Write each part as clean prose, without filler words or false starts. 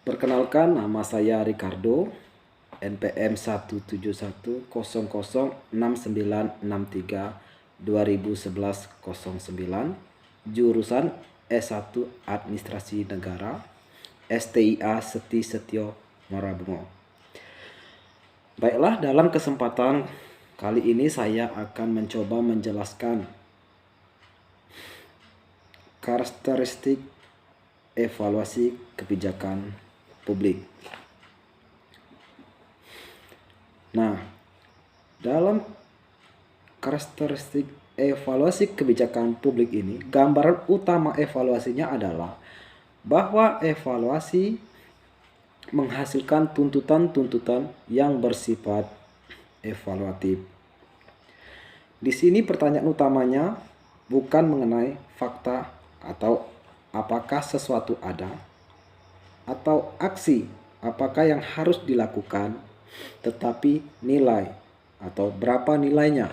Perkenalkan, nama saya Ricardo, NPM 171006963 201109, jurusan S1 Administrasi Negara, STIA Seti Setio Marabungo. Baiklah, dalam kesempatan kali ini saya akan mencoba menjelaskan karakteristik evaluasi kebijakan publik. Nah, dalam karakteristik evaluasi kebijakan publik ini, gambaran utama evaluasinya adalah bahwa evaluasi menghasilkan tuntutan-tuntutan yang bersifat evaluatif. Di sini pertanyaan utamanya bukan mengenai fakta atau apakah sesuatu ada, atau aksi apakah yang harus dilakukan, tetapi nilai atau berapa nilainya.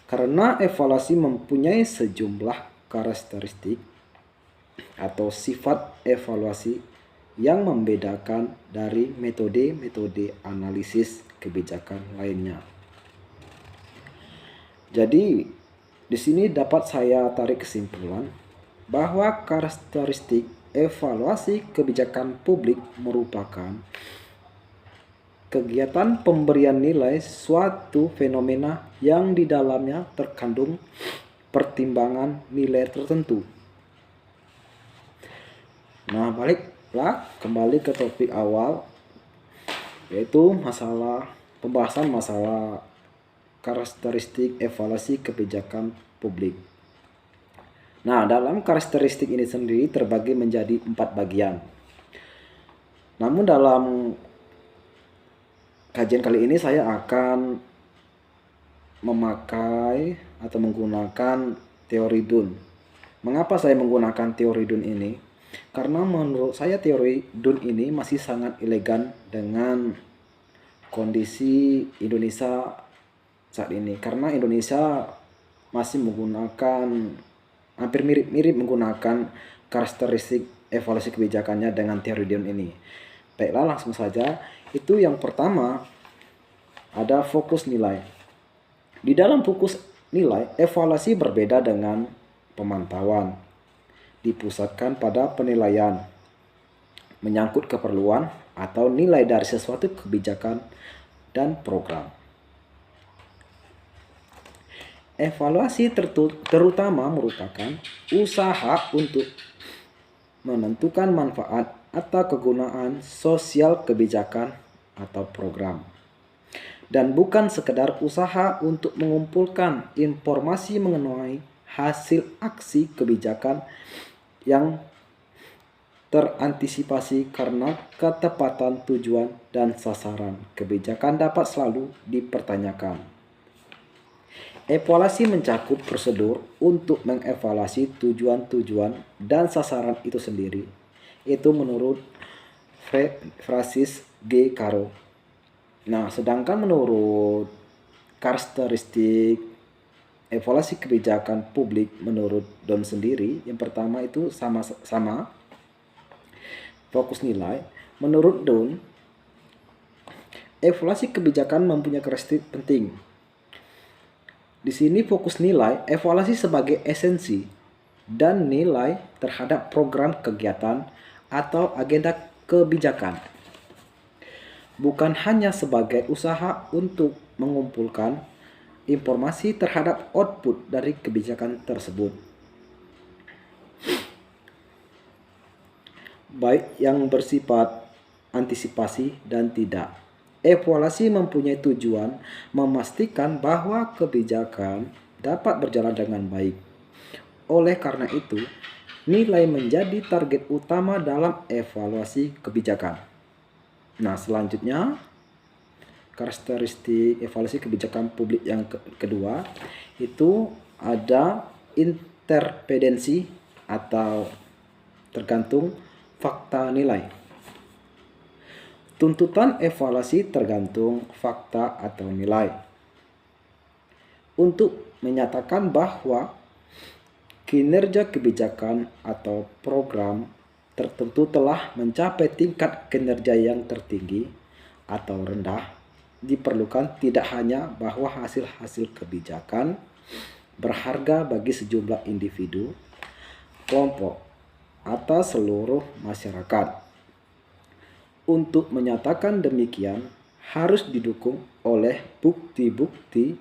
Karena evaluasi mempunyai sejumlah karakteristik atau sifat evaluasi yang membedakan dari metode-metode analisis kebijakan lainnya. Jadi, di sini dapat saya tarik kesimpulan bahwa karakteristik evaluasi kebijakan publik merupakan kegiatan pemberian nilai suatu fenomena yang di dalamnya terkandung pertimbangan nilai tertentu. Nah, baliklah kembali ke topik awal, yaitu pembahasan masalah karakteristik evaluasi kebijakan publik. Nah, dalam karakteristik ini sendiri terbagi menjadi 4 bagian. Namun dalam kajian kali ini saya akan memakai atau menggunakan teori Dunn. Mengapa saya menggunakan teori Dunn ini? Karena menurut saya teori Dunn ini masih sangat elegan dengan kondisi Indonesia saat ini. Karena Indonesia masih menggunakan hampir mirip-mirip menggunakan karakteristik evaluasi kebijakannya dengan teori Dunn ini. Baiklah, langsung saja. Itu yang pertama, ada fokus nilai. Di dalam fokus nilai, evaluasi berbeda dengan pemantauan. Dipusatkan pada penilaian, menyangkut keperluan atau nilai dari sesuatu kebijakan dan program. Evaluasi terutama merupakan usaha untuk menentukan manfaat atau kegunaan sosial kebijakan atau program, dan bukan sekedar usaha untuk mengumpulkan informasi mengenai hasil aksi kebijakan yang terantisipasi. Karena ketepatan tujuan dan sasaran kebijakan dapat selalu dipertanyakan. Evaluasi mencakup prosedur untuk mengevaluasi tujuan-tujuan dan sasaran itu sendiri. Itu menurut Francis G. Caro. Nah, sedangkan menurut karakteristik evaluasi kebijakan publik menurut Dunn sendiri, yang pertama itu sama fokus nilai. Menurut Dunn, evaluasi kebijakan mempunyai karakteristik penting. Di sini fokus nilai, evaluasi sebagai esensi dan nilai terhadap program kegiatan atau agenda kebijakan, bukan hanya sebagai usaha untuk mengumpulkan informasi terhadap output dari kebijakan tersebut, baik yang bersifat antisipasi dan tidak. Evaluasi mempunyai tujuan memastikan bahwa kebijakan dapat berjalan dengan baik. Oleh karena itu, nilai menjadi target utama dalam evaluasi kebijakan. Nah, selanjutnya karakteristik evaluasi kebijakan publik yang kedua itu ada interdependensi atau tergantung fakta nilai. Tuntutan evaluasi tergantung fakta atau nilai. Untuk menyatakan bahwa kinerja kebijakan atau program tertentu telah mencapai tingkat kinerja yang tertinggi atau rendah, diperlukan tidak hanya bahwa hasil-hasil kebijakan berharga bagi sejumlah individu, kelompok, atau seluruh masyarakat. Untuk menyatakan demikian, harus didukung oleh bukti-bukti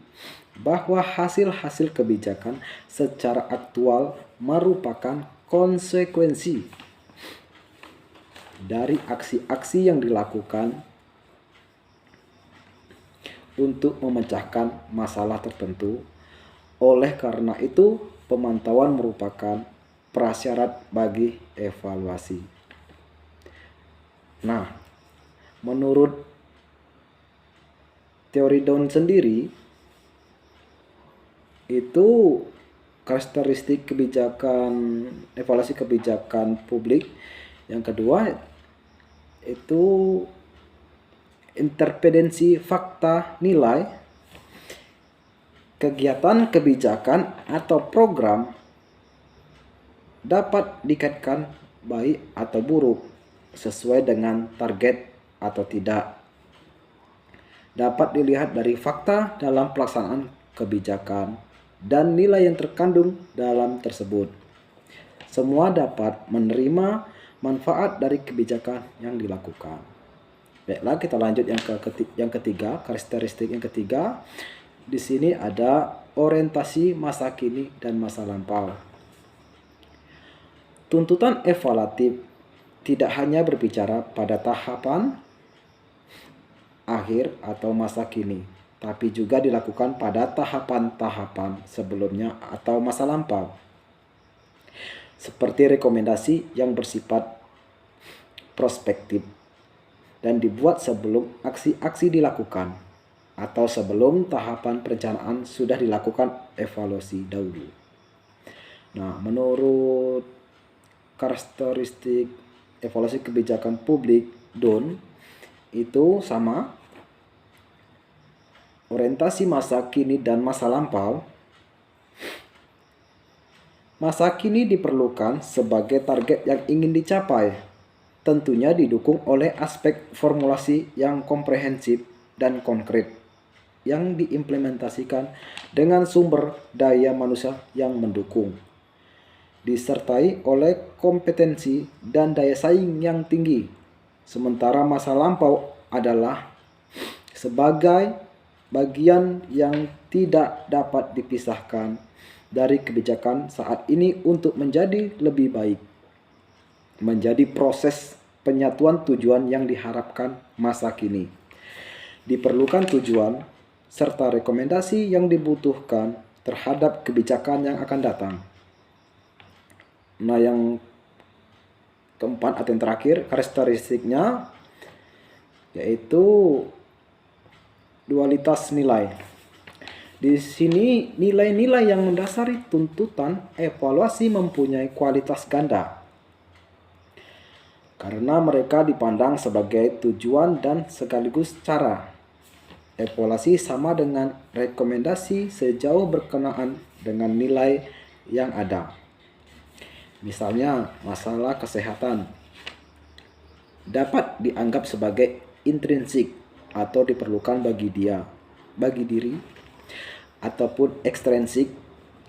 bahwa hasil-hasil kebijakan secara aktual merupakan konsekuensi dari aksi-aksi yang dilakukan untuk memecahkan masalah tertentu. Oleh karena itu, pemantauan merupakan prasyarat bagi evaluasi. Nah, menurut teori Down sendiri, itu karakteristik kebijakan, evaluasi kebijakan publik yang kedua itu intervensi fakta nilai kegiatan kebijakan atau program dapat dikaitkan baik atau buruk sesuai dengan target atau tidak. Dapat dilihat dari fakta dalam pelaksanaan kebijakan dan nilai yang terkandung dalam tersebut. Semua dapat menerima manfaat dari kebijakan yang dilakukan. Baiklah, kita lanjut yang ketiga, karakteristik yang ketiga. Di sini ada orientasi masa kini dan masa lampau. Tuntutan evaluatif tidak hanya berbicara pada tahapan akhir atau masa kini, tapi juga dilakukan pada tahapan-tahapan sebelumnya atau masa lampau. Seperti rekomendasi yang bersifat prospektif dan dibuat sebelum aksi-aksi dilakukan atau sebelum tahapan perencanaan sudah dilakukan evaluasi dahulu. Nah, menurut karakteristik evaluasi kebijakan publik Down itu sama, orientasi masa kini dan masa lampau. Masa kini diperlukan sebagai target yang ingin dicapai, tentunya didukung oleh aspek formulasi yang komprehensif dan konkret yang diimplementasikan dengan sumber daya manusia yang mendukung, disertai oleh kompetensi dan daya saing yang tinggi. Sementara masa lampau adalah sebagai bagian yang tidak dapat dipisahkan dari kebijakan saat ini untuk menjadi lebih baik, menjadi proses penyatuan tujuan yang diharapkan masa kini. Diperlukan tujuan serta rekomendasi yang dibutuhkan terhadap kebijakan yang akan datang. Nah, yang keempat atau yang terakhir, karakteristiknya yaitu dualitas nilai. Di sini nilai-nilai yang mendasari tuntutan evaluasi mempunyai kualitas ganda karena mereka dipandang sebagai tujuan dan sekaligus cara. Evaluasi sama dengan rekomendasi sejauh berkenaan dengan nilai yang ada. Misalnya, masalah kesehatan dapat dianggap sebagai intrinsik atau diperlukan bagi diri, ataupun ekstrinsik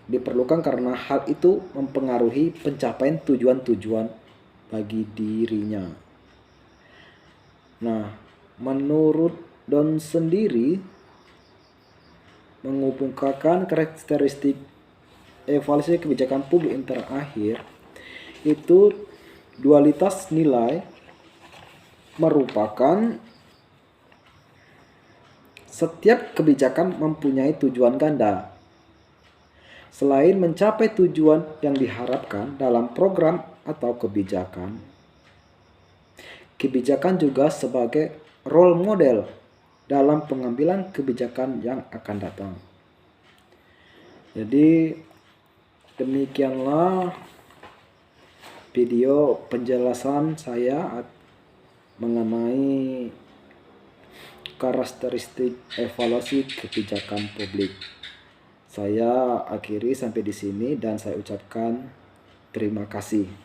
diperlukan karena hal itu mempengaruhi pencapaian tujuan-tujuan bagi dirinya. Nah, menurut Down sendiri mengemukakan karakteristik evaluasi kebijakan publik yang terakhir itu dualitas nilai merupakan setiap kebijakan mempunyai tujuan ganda. Selain mencapai tujuan yang diharapkan dalam program atau kebijakan, kebijakan juga sebagai role model dalam pengambilan kebijakan yang akan datang. Jadi demikianlah video penjelasan saya mengenai karakteristik evaluasi kebijakan publik. Saya akhiri sampai di sini dan saya ucapkan terima kasih.